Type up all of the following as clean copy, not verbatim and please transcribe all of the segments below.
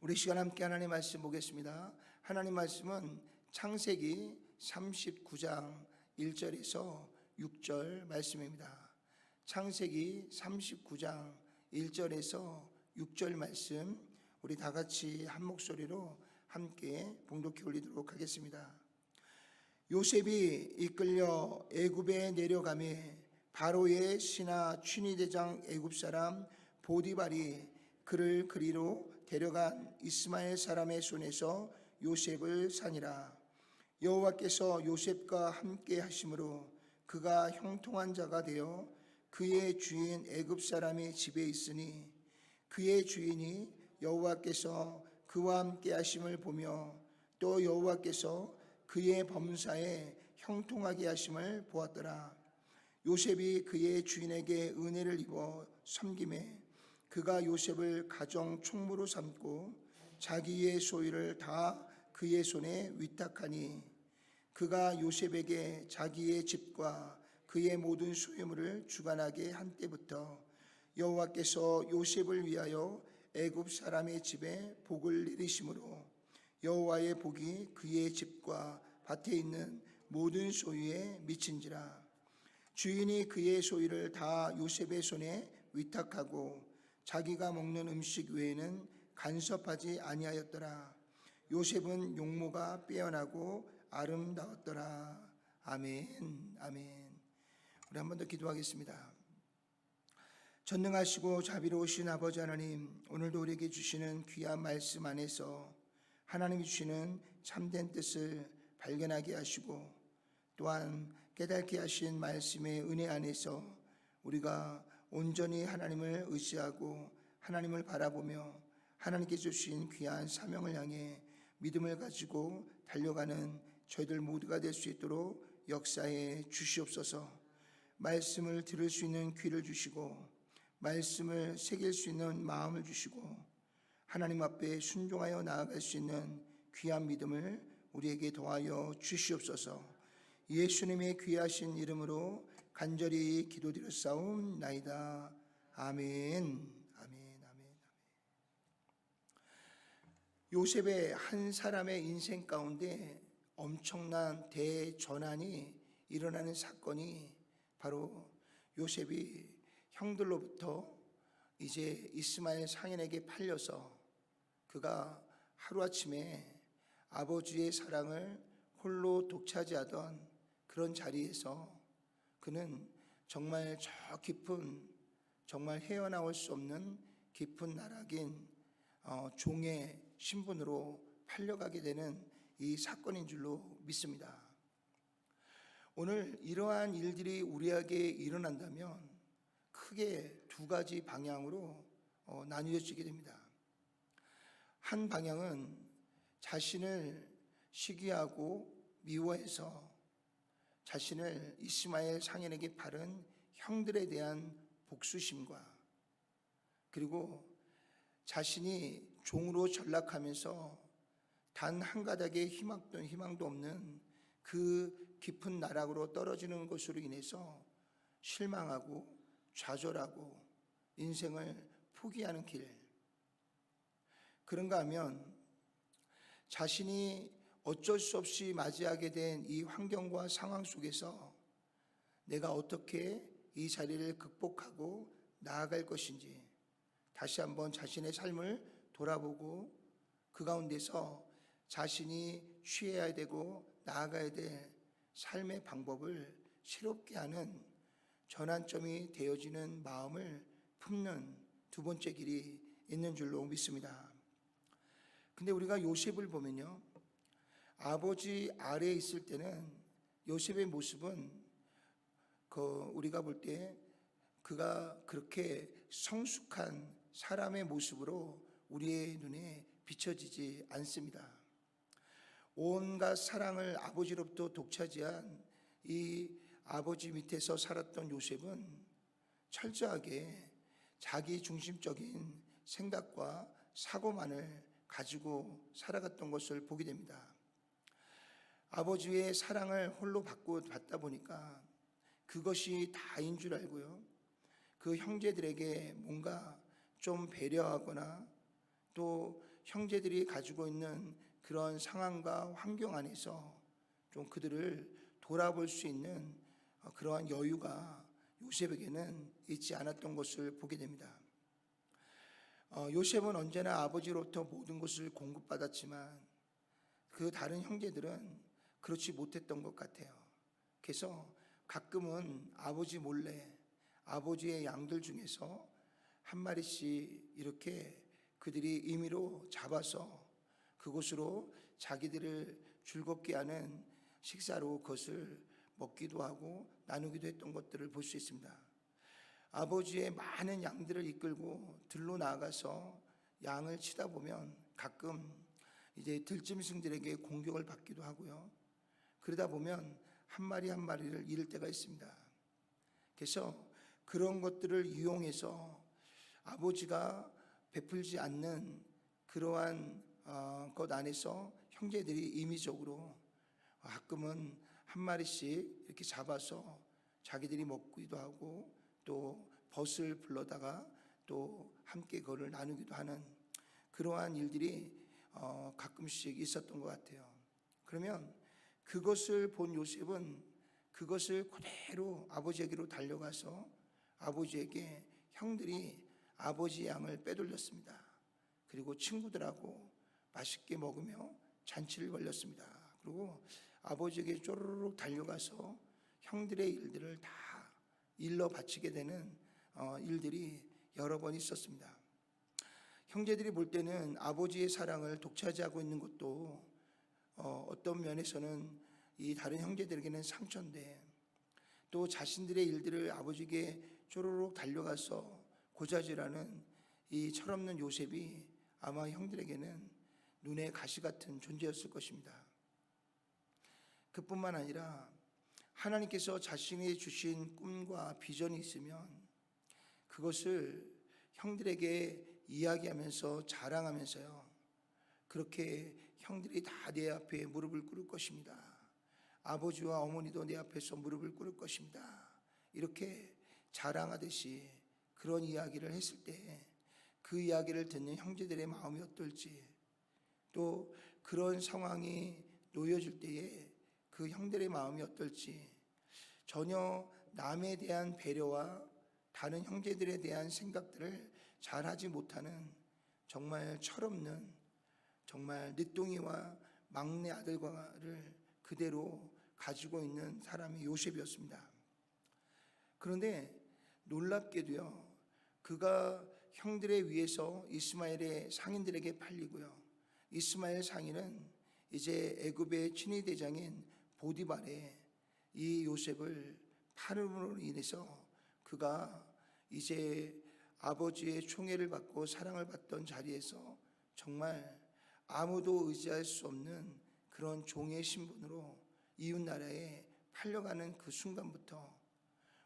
우리 시간 함께 하나님 말씀 보겠습니다. 하나님 말씀은 창세기 39장 1절에서 6절 말씀입니다. 창세기 39장 1절에서 6절 말씀, 우리 다 같이 한 목소리로 함께 봉독해 올리도록 하겠습니다. 요셉이 이끌려 애굽에 내려가매 바로의 신하 취니대장 애굽 사람 보디발이 그를 그리로 데려간 이스마엘 사람의 손에서 요셉을 사니라. 여호와께서 요셉과 함께 하심으로 그가 형통한 자가 되어 그의 주인 애굽 사람의 집에 있으니 그의 주인이 여호와께서 그와 함께 하심을 보며 또 여호와께서 그의 범사에 형통하게 하심을 보았더라. 요셉이 그의 주인에게 은혜를 입어 섬김에 그가 요셉을 가정 총무로 삼고 자기의 소유를 다 그의 손에 위탁하니 그가 요셉에게 자기의 집과 그의 모든 소유물을 주관하게 한 때부터 여호와께서 요셉을 위하여 애굽 사람의 집에 복을 내리심으로 여호와의 복이 그의 집과 밭에 있는 모든 소유에 미친지라. 주인이 그의 소유를 다 요셉의 손에 위탁하고 자기가 먹는 음식 외에는 간섭하지 아니하였더라. 요셉은 용모가 빼어나고 아름다웠더라. 아멘, 아멘. 우리 한 번 더 기도하겠습니다. 전능하시고 자비로우신 아버지 하나님, 오늘도 우리에게 주시는 귀한 말씀 안에서 하나님이 주시는 참된 뜻을 발견하게 하시고 또한 깨닫게 하신 말씀의 은혜 안에서 우리가 온전히 하나님을 의지하고 하나님을 바라보며 하나님께 주신 귀한 사명을 향해 믿음을 가지고 달려가는 저희들 모두가 될 수 있도록 역사해 주시옵소서. 말씀을 들을 수 있는 귀를 주시고 말씀을 새길 수 있는 마음을 주시고 하나님 앞에 순종하여 나아갈 수 있는 귀한 믿음을 우리에게 더하여 주시옵소서. 예수님의 귀하신 이름으로 간절히 기도드렸사옵나이다. 아멘, 아멘, 아멘. 요셉의 한 사람의 인생 가운데 엄청난 대전환이 일어나는 사건이 바로 요셉이 형들로부터 이제 이스마엘 상인에게 팔려서 그가 하루아침에 아버지의 사랑을 홀로 독차지하던 그런 자리에서 그는 정말 저 깊은, 정말 헤어나올 수 없는 깊은 나락인 종의 신분으로 팔려가게 되는 이 사건인 줄로 믿습니다. 오늘 이러한 일들이 우리에게 일어난다면 크게 두 가지 방향으로 나뉘어지게 됩니다. 한 방향은 자신을 시기하고 미워해서 자신을 이스마엘 상인에게 팔은 형들에 대한 복수심과 그리고 자신이 종으로 전락하면서 단 한 가닥의 희망도 없는 그 깊은 나락으로 떨어지는 것으로 인해서 실망하고 좌절하고 인생을 포기하는 길. 그런가 하면 자신이 어쩔 수 없이 맞이하게 된 이 환경과 상황 속에서 내가 어떻게 이 자리를 극복하고 나아갈 것인지 다시 한번 자신의 삶을 돌아보고 그 가운데서 자신이 취해야 되고 나아가야 될 삶의 방법을 새롭게 하는 전환점이 되어지는 마음을 품는 두 번째 길이 있는 줄로 믿습니다. 근데 우리가 요셉을 보면요, 아버지 아래에 있을 때는 요셉의 모습은 우리가 볼 때 그가 그렇게 성숙한 사람의 모습으로 우리의 눈에 비춰지지 않습니다. 온갖 사랑을 아버지로부터 독차지한 이 아버지 밑에서 살았던 요셉은 철저하게 자기 중심적인 생각과 사고만을 가지고 살아갔던 것을 보게 됩니다. 아버지의 사랑을 홀로 받다 보니까 그것이 다인 줄 알고요, 그 형제들에게 뭔가 좀 배려하거나 또 형제들이 가지고 있는 그런 상황과 환경 안에서 좀 그들을 돌아볼 수 있는 그러한 여유가 요셉에게는 있지 않았던 것을 보게 됩니다. 요셉은 언제나 아버지로부터 모든 것을 공급받았지만 그 다른 형제들은 그렇지 못했던 것 같아요. 그래서 가끔은 아버지 몰래 아버지의 양들 중에서 한 마리씩 이렇게 그들이 임의로 잡아서 그곳으로 자기들을 즐겁게 하는 식사로 그것을 먹기도 하고 나누기도 했던 것들을 볼 수 있습니다. 아버지의 많은 양들을 이끌고 들로 나아가서 양을 치다 보면 가끔 이제 들짐승들에게 공격을 받기도 하고요. 그러다 보면 한 마리 한 마리를 잃을 때가 있습니다. 그래서 그런 것들을 이용해서 아버지가 베풀지 않는 그러한 것 안에서 형제들이 임의적으로 가끔은 한 마리씩 이렇게 잡아서 자기들이 먹기도 하고 또 벗을 불러다가 또 함께 그걸 나누기도 하는 그러한 일들이 가끔씩 있었던 것 같아요. 그러면 그것을 본 요셉은 그것을 그대로 아버지에게로 달려가서 아버지에게 형들이 아버지의 양을 빼돌렸습니다. 그리고 친구들하고 맛있게 먹으며 잔치를 벌였습니다. 그리고 아버지에게 쪼르륵 달려가서 형들의 일들을 다 일러 바치게 되는 일들이 여러 번 있었습니다. 형제들이 볼 때는 아버지의 사랑을 독차지하고 있는 것도 어떤 면에서는 이 다른 형제들에게는 상처인데 또 자신들의 일들을 아버지에게 쪼르륵 달려가서 고자질하는 이 철없는 요셉이 아마 형들에게는 눈의 가시 같은 존재였을 것입니다. 그뿐만 아니라 하나님께서 자신이 주신 꿈과 비전이 있으면 그것을 형들에게 이야기하면서 자랑하면서요, 그렇게 형들이 다 내 앞에 무릎을 꿇을 것입니다. 아버지와 어머니도 내 앞에서 무릎을 꿇을 것입니다. 이렇게 자랑하듯이 그런 이야기를 했을 때 그 이야기를 듣는 형제들의 마음이 어떨지, 또 그런 상황이 놓여질 때에 그 형들의 마음이 어떨지, 전혀 남에 대한 배려와 다른 형제들에 대한 생각들을 잘하지 못하는 정말 철없는, 정말 늦둥이와 막내 아들과를 그대로 가지고 있는 사람이 요셉이었습니다. 그런데 놀랍게도요, 그가 형들에 의해서 이스마엘의 상인들에게 팔리고요, 이스마엘 상인은 이제 애굽의 친위대장인 보디발에 이 요셉을 팔음으로 인해서 그가 이제 아버지의 총애를 받고 사랑을 받던 자리에서 정말 아무도 의지할 수 없는 그런 종의 신분으로 이웃나라에 팔려가는 그 순간부터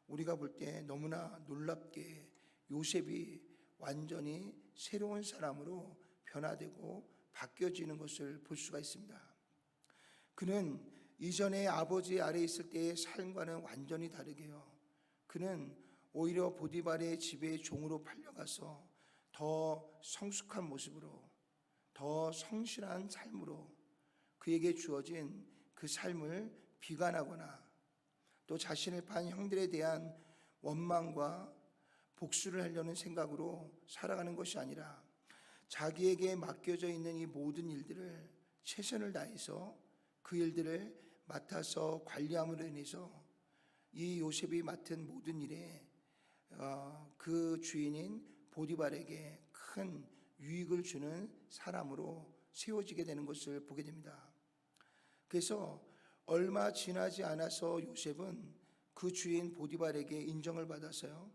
우리가 볼 때 너무나 놀랍게 요셉이 완전히 새로운 사람으로 변화되고 바뀌어지는 것을 볼 수가 있습니다. 그는 이전에 아버지 아래에 있을 때의 삶과는 완전히 다르게요, 그는 오히려 보디발의 집에 종으로 팔려가서 더 성숙한 모습으로, 더 성실한 삶으로 그에게 주어진 그 삶을 비관하거나 또 자신을 판 형들에 대한 원망과 복수를 하려는 생각으로 살아가는 것이 아니라 자기에게 맡겨져 있는 이 모든 일들을 최선을 다해서 그 일들을 맡아서 관리함으로 인해서 이 요셉이 맡은 모든 일에 그 주인인 보디발에게 큰 유익을 주는 사람으로 세워지게 되는 것을 보게 됩니다. 그래서 얼마 지나지 않아서 요셉은 그 주인 보디발에게 인정을 받아서요,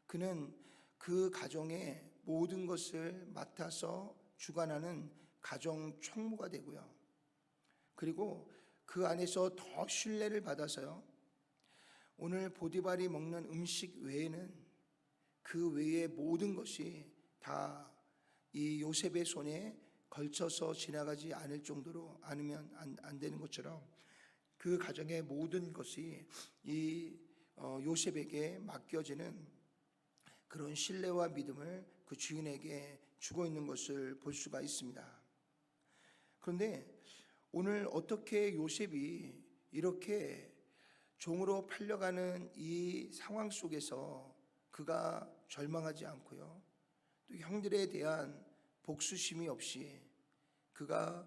그는 그 가정의 모든 것을 맡아서 주관하는 가정 총무가 되고요, 그리고 그 안에서 더 신뢰를 받아서요, 오늘 보디발이 먹는 음식 외에는 그 외의 모든 것이 다 이 요셉의 손에 걸쳐서 지나가지 않을 정도로 않으면 안 되는 것처럼 그 가정의 모든 것이 이 요셉에게 맡겨지는 그런 신뢰와 믿음을 그 주인에게 주고 있는 것을 볼 수가 있습니다. 그런데 오늘 어떻게 요셉이 이렇게 종으로 팔려가는 이 상황 속에서 그가 절망하지 않고요, 또 형들에 대한 복수심이 없이 그가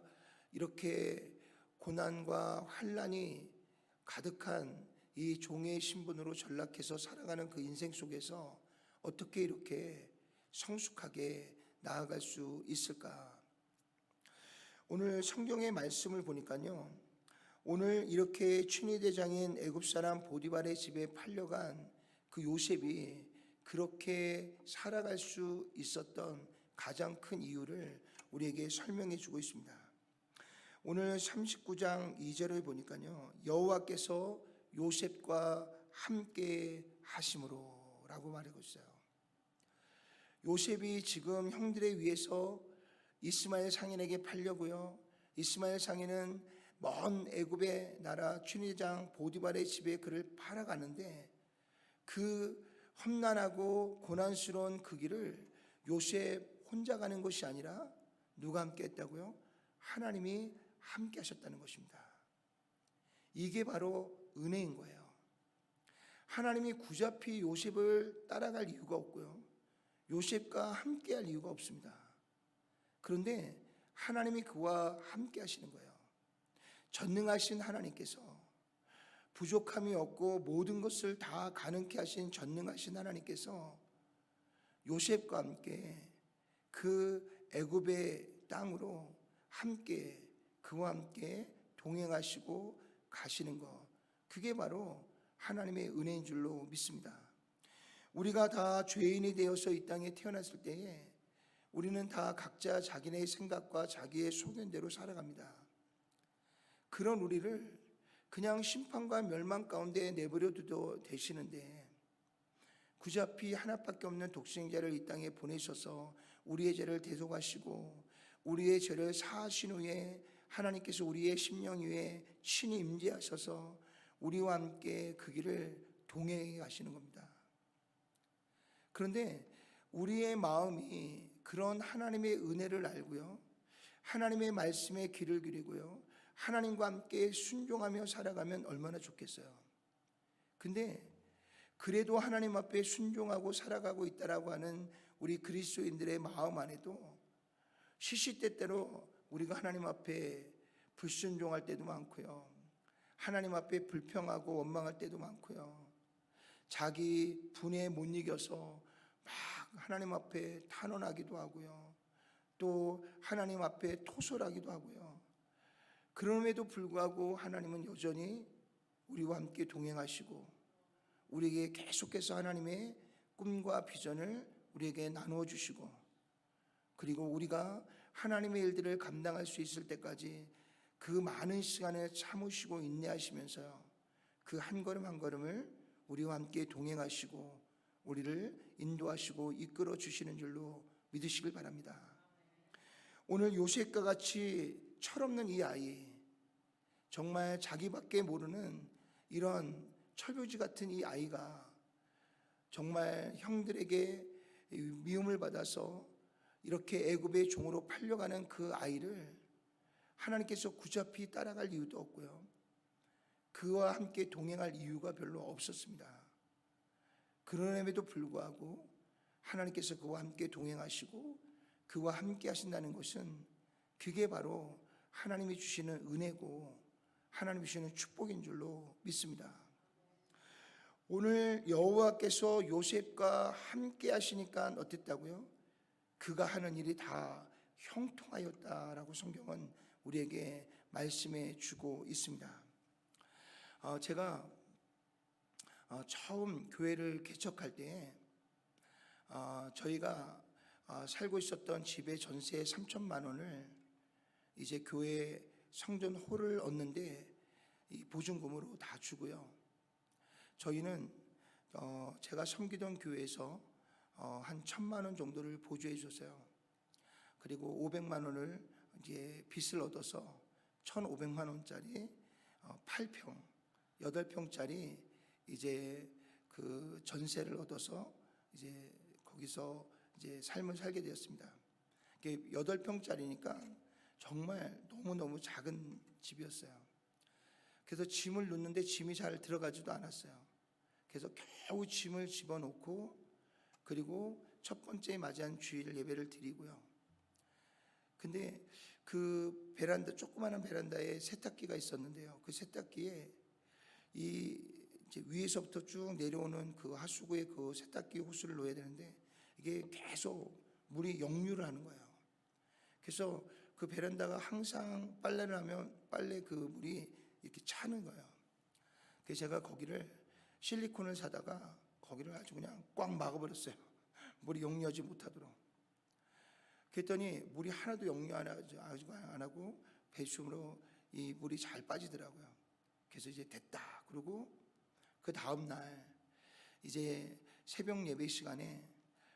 이렇게 고난과 환난이 가득한 이 종의 신분으로 전락해서 살아가는 그 인생 속에서 어떻게 이렇게 성숙하게 나아갈 수 있을까? 오늘 성경의 말씀을 보니까요, 오늘 이렇게 친위대장인 애굽 사람 보디발의 집에 팔려간 그 요셉이 그렇게 살아갈 수 있었던 가장 큰 이유를 우리에게 설명해 주고 있습니다. 오늘 39장 2절을 보니까요, 여호와께서 요셉과 함께 하심으로 라고 말하고 있어요. 요셉이 지금 형들에 의해서 이스마엘 상인에게 팔려고요, 이스마엘 상인은 먼 애굽의 나라 친위대장 보디발의 집에 그를 팔아가는데 그 험난하고 고난스러운 그 길을 요셉 혼자 가는 것이 아니라 누가 함께 했다고요? 하나님이 함께 하셨다는 것입니다. 이게 바로 은혜인 거예요. 하나님이 구잡히 요셉을 따라갈 이유가 없고요, 요셉과 함께 할 이유가 없습니다. 그런데 하나님이 그와 함께 하시는 거예요. 전능하신 하나님께서, 부족함이 없고 모든 것을 다 가능케 하신 전능하신 하나님께서 요셉과 함께 그 애굽의 땅으로 함께 그와 함께 동행하시고 가시는 것, 그게 바로 하나님의 은혜인 줄로 믿습니다. 우리가 다 죄인이 되어서 이 땅에 태어났을 때에 우리는 다 각자 자기네의 생각과 자기의 소견대로 살아갑니다. 그런 우리를 그냥 심판과 멸망 가운데 내버려둬도 되시는데 구잡히 하나밖에 없는 독생자를 이 땅에 보내셔서 우리의 죄를 대속하시고 우리의 죄를 사하신 후에 하나님께서 우리의 심령 위에 친히 임재하셔서 우리와 함께 그 길을 동행해 가시는 겁니다. 그런데 우리의 마음이 그런 하나님의 은혜를 알고요, 하나님의 말씀에 귀를 기울이고요, 하나님과 함께 순종하며 살아가면 얼마나 좋겠어요. 근데 그래도 하나님 앞에 순종하고 살아가고 있다라고 하는 우리 그리스도인들의 마음 안에도 시시때때로 우리가 하나님 앞에 불순종할 때도 많고요, 하나님 앞에 불평하고 원망할 때도 많고요, 자기 분에 못 이겨서 막 하나님 앞에 탄원하기도 하고요, 또 하나님 앞에 토설하기도 하고요. 그럼에도 불구하고 하나님은 여전히 우리와 함께 동행하시고 우리에게 계속해서 하나님의 꿈과 비전을 우리에게 나누어 주시고, 그리고 우리가 하나님의 일들을 감당할 수 있을 때까지 그 많은 시간을 참으시고 인내하시면서요, 그 한 걸음 한 걸음을 우리와 함께 동행하시고 우리를 인도하시고 이끌어 주시는 줄로 믿으시길 바랍니다. 오늘 요셉과 같이 철없는 이 아이, 정말 자기밖에 모르는 이런 철부지 같은 이 아이가 정말 형들에게 미움을 받아서 이렇게 애굽의 종으로 팔려가는 그 아이를 하나님께서 구잡히 따라갈 이유도 없고요, 그와 함께 동행할 이유가 별로 없었습니다. 그럼에도 불구하고 하나님께서 그와 함께 동행하시고 그와 함께 하신다는 것은 그게 바로 하나님이 주시는 은혜고 하나님이 주시는 축복인 줄로 믿습니다. 오늘 여호와께서 요셉과 함께 하시니까 어땠다고요? 그가 하는 일이 다 형통하였다라고 성경은 우리에게 말씀해 주고 있습니다. 제가 처음 교회를 개척할 때 저희가 살고 있었던 집의 전세 3천만 원을 이제 교회 성전홀을 얻는데 이 보증금으로 다 주고요, 저희는 제가 섬기던 교회에서 한 1,000만 원 정도를 보조해 줬어요. 그리고 500만 원을 이제 빚을 얻어서 1,500만 원짜리 8평, 8평짜리 이제 그 전세를 얻어서 이제 거기서 이제 삶을 살게 되었습니다. 그게 8평짜리니까 정말 너무너무 작은 집이었어요. 그래서 짐을 넣는데 짐이 잘 들어가지도 않았어요. 그래서 겨우 짐을 집어넣고 그리고 첫 번째 맞이한 주일 예배를 드리고요. 근데 그 베란다, 조그마한 베란다에 세탁기가 있었는데요. 그 세탁기에 이제 위에서부터 쭉 내려오는 그 하수구에 그 세탁기 호스를 놓아야 되는데 이게 계속 물이 역류를 하는 거예요. 그래서 그 베란다가 항상 빨래를 하면 빨래 그 물이 이렇게 차는 거예요. 그래서 제가 거기를 실리콘을 사다가 거기를 아주 그냥 꽉 막아버렸어요. 물이 역류하지 못하도록. 그랬더니 물이 하나도 역류 안 하고 배수로 이 물이 잘 빠지더라고요. 그래서 이제 됐다. 그리고 그 다음 날 이제 새벽 예배 시간에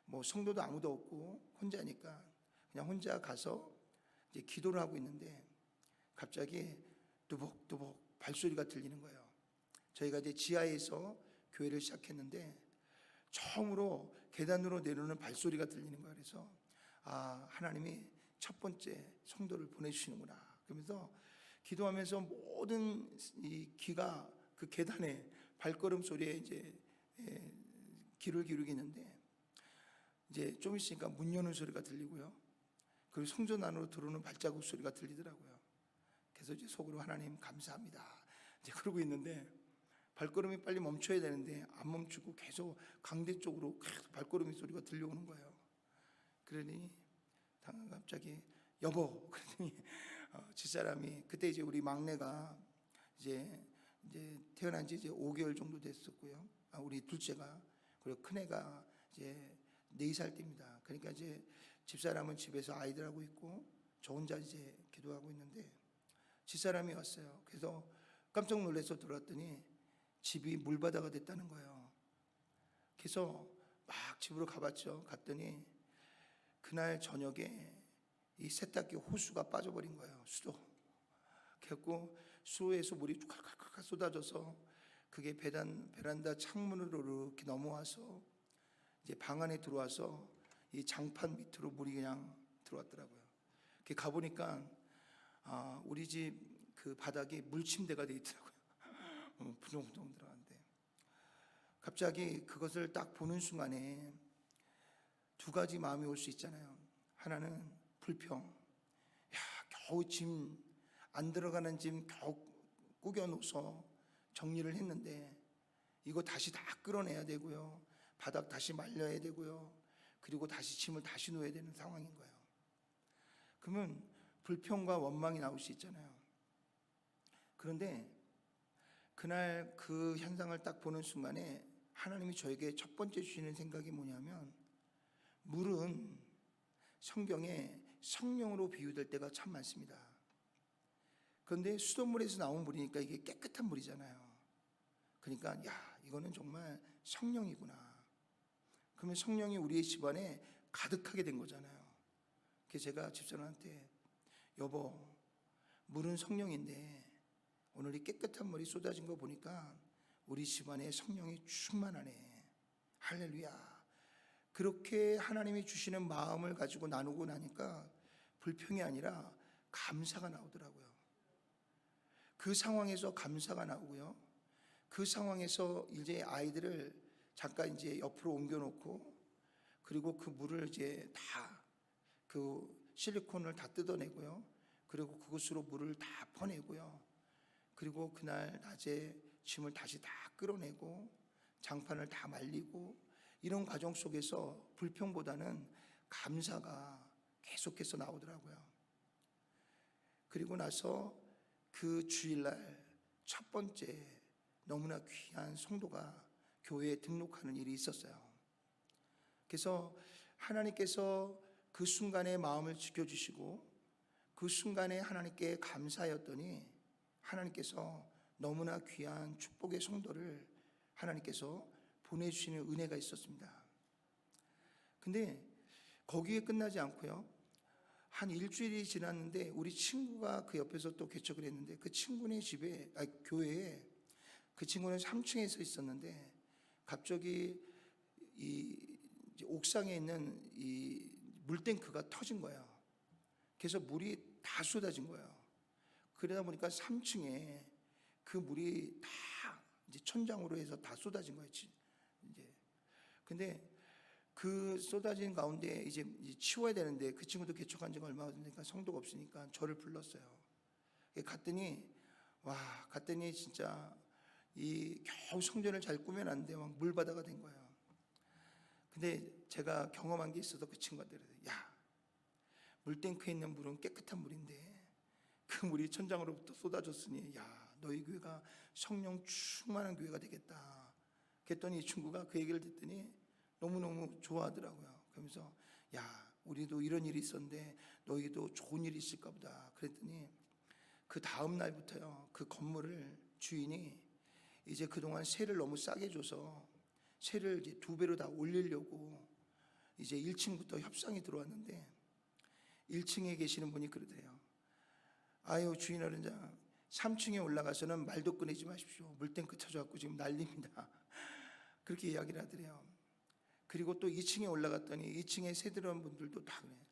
뭐 성도도 아무도 없고 혼자니까 그냥 혼자 가서 이제 기도를 하고 있는데 갑자기 두벅두벅 발소리가 들리는 거예요. 저희가 이제 지하에서 교회를 시작했는데 처음으로 계단으로 내려오는 발소리가 들리는 거예요. 그래서 하나님이 첫 번째 성도를 보내주시는구나. 그러면서 기도하면서 모든 이 귀가 그 계단에 발걸음 소리에 이제 귀를 기울이는데 이제 좀 있으니까 문 여는 소리가 들리고요. 그리고 성전 안으로 들어오는 발자국 소리가 들리더라고요. 그래서 이제 속으로 하나님 감사합니다. 이제 그러고 있는데 발걸음이 빨리 멈춰야 되는데 안 멈추고 계속 강대 쪽으로 계속 발걸음이 소리가 들려오는 거예요. 그러니 갑자기 여보 그러더니 집사람이 그때 이제 우리 막내가 이제 태어난 지 이제 5개월 정도 됐었고요. 우리 둘째가 그리고 큰애가 이제 4살 때입니다. 그러니까 이제 집사람은 집에서 아이들하고 있고 저 혼자 이제 기도하고 있는데 집사람이 왔어요. 그래서 깜짝 놀라서 들어왔더니 집이 물바다가 됐다는 거예요. 그래서 막 집으로 가봤죠. 갔더니 그날 저녁에 이 세탁기 호수가 빠져버린 거예요. 수도. 그래갖고 수에서 물이 콸콸콸 쏟아져서 그게 베란다 창문으로 이렇게 넘어와서 이제 방 안에 들어와서 이 장판 밑으로 물이 그냥 들어왔더라고요. 그 가보니까 우리 집 그 바닥이 물침대가 돼 있더라고요. 부정부정 들어갔는데 갑자기 그것을 딱 보는 순간에 두 가지 마음이 올 수 있잖아요. 하나는 불평. 겨우 짐 안 들어가는 짐 겨우 꾸겨 놓아서 정리를 했는데 이거 다시 다 끌어내야 되고요. 바닥 다시 말려야 되고요. 그리고 다시 짐을 다시 놓아야 되는 상황인 거예요. 그러면 불평과 원망이 나올 수 있잖아요. 그런데 그날 그 현상을 딱 보는 순간에 하나님이 저에게 첫 번째 주시는 생각이 뭐냐면 물은 성경에 성령으로 비유될 때가 참 많습니다. 그런데 수돗물에서 나온 물이니까 이게 깨끗한 물이잖아요. 그러니까 이거는 정말 성령이구나. 그러면 성령이 우리의 집안에 가득하게 된 거잖아요. 그래서 제가 집사람한테 여보 물은 성령인데 오늘 이 깨끗한 물이 쏟아진 거 보니까 우리 집안에 성령이 충만하네. 할렐루야. 그렇게 하나님이 주시는 마음을 가지고 나누고 나니까 불평이 아니라 감사가 나오더라고요. 그 상황에서 감사가 나오고요. 그 상황에서 이제 아이들을 잠깐 이제 옆으로 옮겨놓고 그리고 그 물을 이제 다 그 실리콘을 다 뜯어내고요. 그리고 그것으로 물을 다 퍼내고요. 그리고 그날 낮에 짐을 다시 다 끌어내고 장판을 다 말리고 이런 과정 속에서 불평보다는 감사가 계속해서 나오더라고요. 그리고 나서 그 주일날 첫 번째 너무나 귀한 성도가 교회에 등록하는 일이 있었어요. 그래서 하나님께서 그 순간에 마음을 지켜주시고 그 순간에 하나님께 감사하였더니 하나님께서 너무나 귀한 축복의 성도를 하나님께서 보내주시는 은혜가 있었습니다. 근데 거기에 끝나지 않고요. 한 일주일이 지났는데 우리 친구가 그 옆에서 또 개척을 했는데 그 친구네 집에 교회에 그 친구는 3층에 서 있었는데 갑자기 이 옥상에 있는 이 물탱크가 터진 거예요. 그래서 물이 다 쏟아진 거예요. 그러다 보니까 3층에 그 물이 다 이제 천장으로 해서 다 쏟아진 거예요. 이제 근데 그 쏟아진 가운데 이제 치워야 되는데 그 친구도 개척한 지가 얼마 안 되니까 성도가 없으니까 저를 불렀어요. 갔더니 진짜 이 겨우 성전을 잘 꾸며놨는데 막 물바다가 된 거예요. 근데 제가 경험한 게 있어서 그 친구한테 야, 물탱크에 있는 물은 깨끗한 물인데 그 물이 천장으로부터 쏟아졌으니 야, 너희 교회가 성령 충만한 교회가 되겠다. 그랬더니 이 친구가 그 얘기를 듣더니 너무너무 좋아하더라고요. 그러면서 야, 우리도 이런 일이 있었는데 너희도 좋은 일이 있을까 보다. 그랬더니 그 다음 날부터요, 그 건물을 주인이 이제 그동안 세를 너무 싸게 줘서 세를 이제 2배로 다 올리려고 이제 1층부터 협상이 들어왔는데 1층에 계시는 분이 그러대요. 아유, 주인 어른장, 3층에 올라가서는 말도 꺼내지 마십시오. 물탱크 터져갖고 지금 난립니다. 그렇게 이야기를 하더래요. 그리고 또 2층에 올라갔더니 2층에 새 들어온 분들도 다 그래요.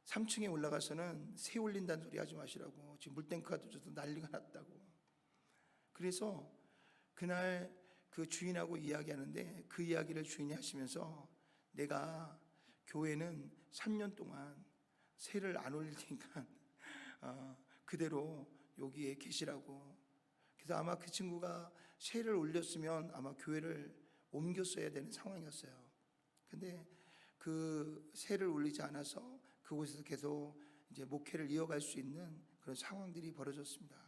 3층에 올라가서는 새 올린다는 소리 하지 마시라고. 지금 물탱크가 터져서 난리가 났다고. 그래서 그날 그 주인하고 이야기하는데 그 이야기를 주인이 하시면서 내가 교회는 3년 동안 새를 안 올릴 테니까 그대로 여기에 계시라고. 그래서 아마 그 친구가 새를 올렸으면 아마 교회를 옮겼어야 되는 상황이었어요. 근데 그 새를 올리지 않아서 그곳에서 계속 이제 목회를 이어갈 수 있는 그런 상황들이 벌어졌습니다.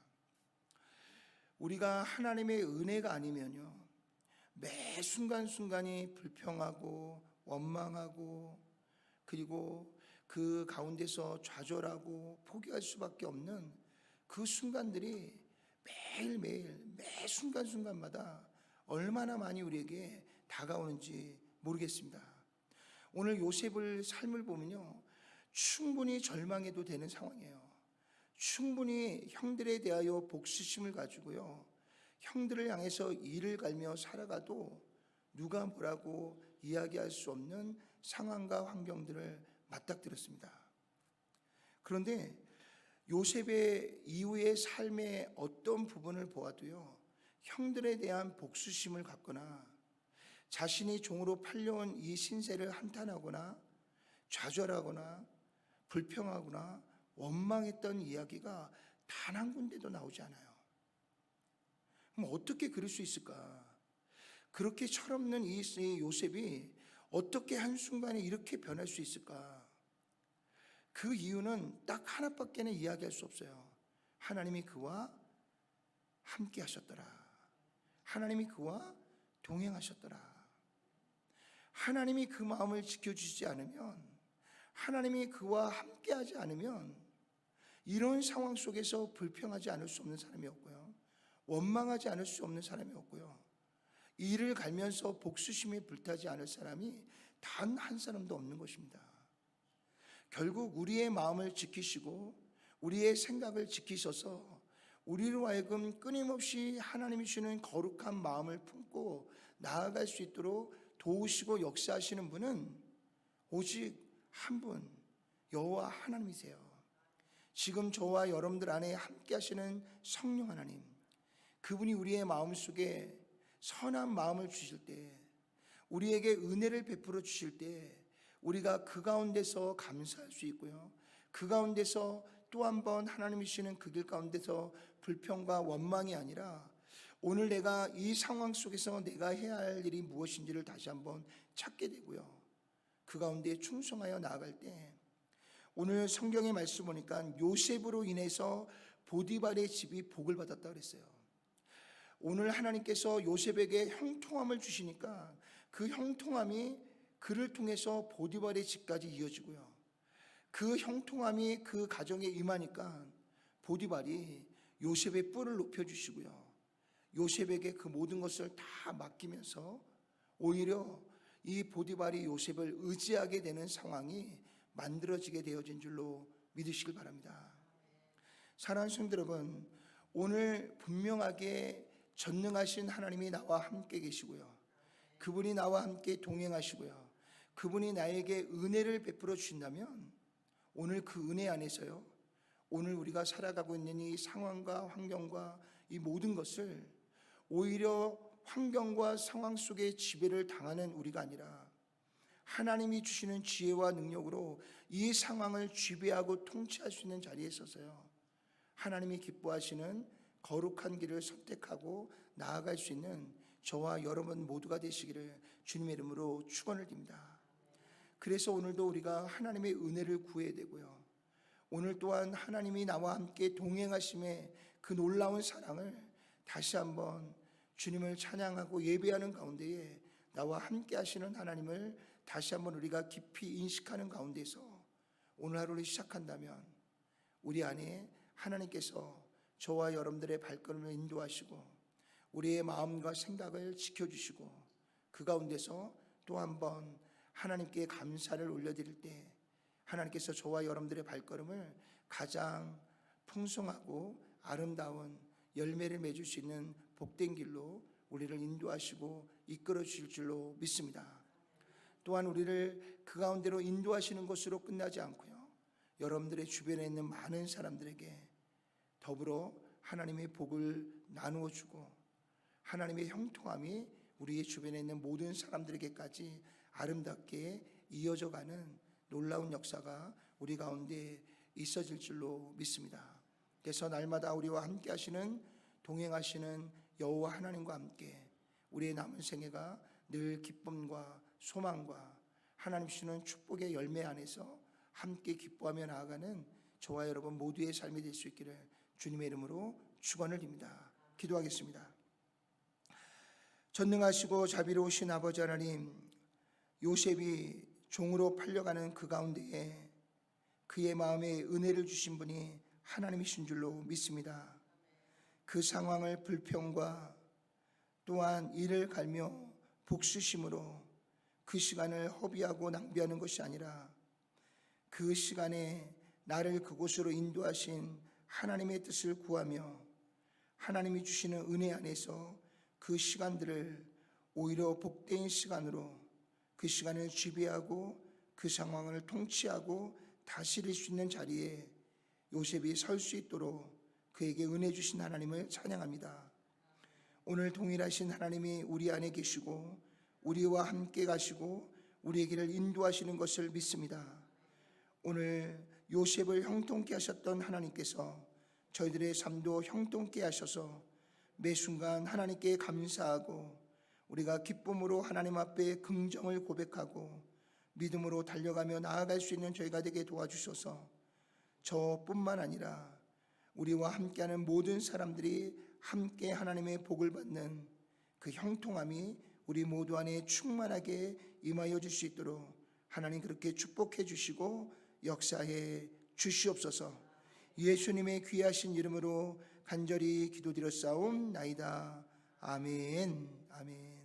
우리가 하나님의 은혜가 아니면요, 매 순간순간이 불평하고 원망하고 그리고 그 가운데서 좌절하고 포기할 수밖에 없는 그 순간들이 매일매일 매 순간순간마다 얼마나 많이 우리에게 다가오는지 모르겠습니다. 오늘 요셉을 삶을 보면요, 충분히 절망해도 되는 상황이에요. 충분히 형들에 대하여 복수심을 가지고요, 형들을 향해서 이를 갈며 살아가도 누가 뭐라고 이야기할 수 없는 상황과 환경들을 맞닥뜨렸습니다. 그런데 요셉의 이후의 삶의 어떤 부분을 보아도요, 형들에 대한 복수심을 갖거나 자신이 종으로 팔려온 이 신세를 한탄하거나 좌절하거나 불평하거나 원망했던 이야기가 단 한 군데도 나오지 않아요. 그럼 어떻게 그럴 수 있을까? 그렇게 철없는 이 요셉이 어떻게 한순간에 이렇게 변할 수 있을까? 그 이유는 딱 하나밖에 이야기할 수 없어요. 하나님이 그와 함께 하셨더라. 하나님이 그와 동행하셨더라. 하나님이 그 마음을 지켜주시지 않으면, 하나님이 그와 함께하지 않으면 이런 상황 속에서 불평하지 않을 수 없는 사람이 없고요, 원망하지 않을 수 없는 사람이 없고요, 이를 갈면서 복수심에 불타지 않을 사람이 단 한 사람도 없는 것입니다. 결국 우리의 마음을 지키시고 우리의 생각을 지키셔서 우리로 하여금 끊임없이 하나님이 주시는 거룩한 마음을 품고 나아갈 수 있도록 도우시고 역사하시는 분은 오직 한 분, 여호와 하나님이세요. 지금 저와 여러분들 안에 함께 하시는 성령 하나님, 그분이 우리의 마음속에 선한 마음을 주실 때, 우리에게 은혜를 베풀어 주실 때 우리가 그 가운데서 감사할 수 있고요, 그 가운데서 또 한 번 하나님이 주시는 그 길 가운데서 불평과 원망이 아니라 오늘 내가 이 상황 속에서 내가 해야 할 일이 무엇인지를 다시 한번 찾게 되고요, 그 가운데 충성하여 나아갈 때, 오늘 성경의 말씀 보니까 요셉으로 인해서 보디발의 집이 복을 받았다 그랬어요. 오늘 하나님께서 요셉에게 형통함을 주시니까 그 형통함이 그를 통해서 보디발의 집까지 이어지고요, 그 형통함이 그 가정에 임하니까 보디발이 요셉의 뿔을 높여주시고요, 요셉에게 그 모든 것을 다 맡기면서 오히려 이 보디발이 요셉을 의지하게 되는 상황이 만들어지게 되어진 줄로 믿으시길 바랍니다. 사랑하는 성도 여러분, 오늘 분명하게 전능하신 하나님이 나와 함께 계시고요, 그분이 나와 함께 동행하시고요, 그분이 나에게 은혜를 베풀어 주신다면 오늘 그 은혜 안에서요, 오늘 우리가 살아가고 있는 이 상황과 환경과 이 모든 것을 오히려 환경과 상황 속에 지배를 당하는 우리가 아니라 하나님이 주시는 지혜와 능력으로 이 상황을 지배하고 통치할 수 있는 자리에 서서요, 하나님이 기뻐하시는 거룩한 길을 선택하고 나아갈 수 있는 저와 여러분 모두가 되시기를 주님의 이름으로 축원을 드립니다. 그래서 오늘도 우리가 하나님의 은혜를 구해야 되고요, 오늘 또한 하나님이 나와 함께 동행하심의 그 놀라운 사랑을 다시 한번 주님을 찬양하고 예배하는 가운데에 나와 함께 하시는 하나님을 다시 한번 우리가 깊이 인식하는 가운데서 오늘 하루를 시작한다면 우리 안에 하나님께서 저와 여러분들의 발걸음을 인도하시고 우리의 마음과 생각을 지켜주시고 그 가운데서 또 한번 하나님께 감사를 올려드릴 때 하나님께서 저와 여러분들의 발걸음을 가장 풍성하고 아름다운 열매를 맺을 수 있는 복된 길로 우리를 인도하시고 이끌어 주실 줄로 믿습니다. 또한 우리를 그 가운데로 인도하시는 것으로 끝나지 않고요, 여러분들의 주변에 있는 많은 사람들에게 더불어 하나님의 복을 나누어 주고 하나님의 형통함이 우리의 주변에 있는 모든 사람들에게까지 아름답게 이어져 가는 놀라운 역사가 우리 가운데 있어질 줄로 믿습니다. 그래서 날마다 우리와 함께 하시는 동행하시는 여호와 하나님과 함께 우리의 남은 생애가 늘 기쁨과 소망과 하나님 주시는 축복의 열매 안에서 함께 기뻐하며 나아가는 저와 여러분 모두의 삶이 될 수 있기를 주님의 이름으로 축원을 드립니다. 기도하겠습니다. 전능하시고 자비로우신 아버지 하나님, 요셉이 종으로 팔려가는 그 가운데에 그의 마음에 은혜를 주신 분이 하나님이신 줄로 믿습니다. 그 상황을 불평과 또한 이를 갈며 복수심으로 그 시간을 허비하고 낭비하는 것이 아니라 그 시간에 나를 그곳으로 인도하신 하나님의 뜻을 구하며 하나님이 주시는 은혜 안에서 그 시간들을 오히려 복된 시간으로 그 시간을 지배하고 그 상황을 통치하고 다스릴 수 있는 자리에 요셉이 설 수 있도록 그에게 은혜 주신 하나님을 찬양합니다. 오늘 동일하신 하나님이 우리 안에 계시고 우리와 함께 가시고 우리의 길을 인도하시는 것을 믿습니다. 오늘 요셉을 형통케 하셨던 하나님께서 저희들의 삶도 형통케 하셔서 매 순간 하나님께 감사하고 우리가 기쁨으로 하나님 앞에 긍정을 고백하고 믿음으로 달려가며 나아갈 수 있는 저희가 되게 도와주셔서 저뿐만 아니라 우리와 함께하는 모든 사람들이 함께 하나님의 복을 받는 그 형통함이 우리 모두 안에 충만하게 임하여 줄 수 있도록 하나님 그렇게 축복해 주시고 역사해 주시옵소서. 예수님의 귀하신 이름으로 간절히 기도드렸사옵나이다. 아멘. 아멘.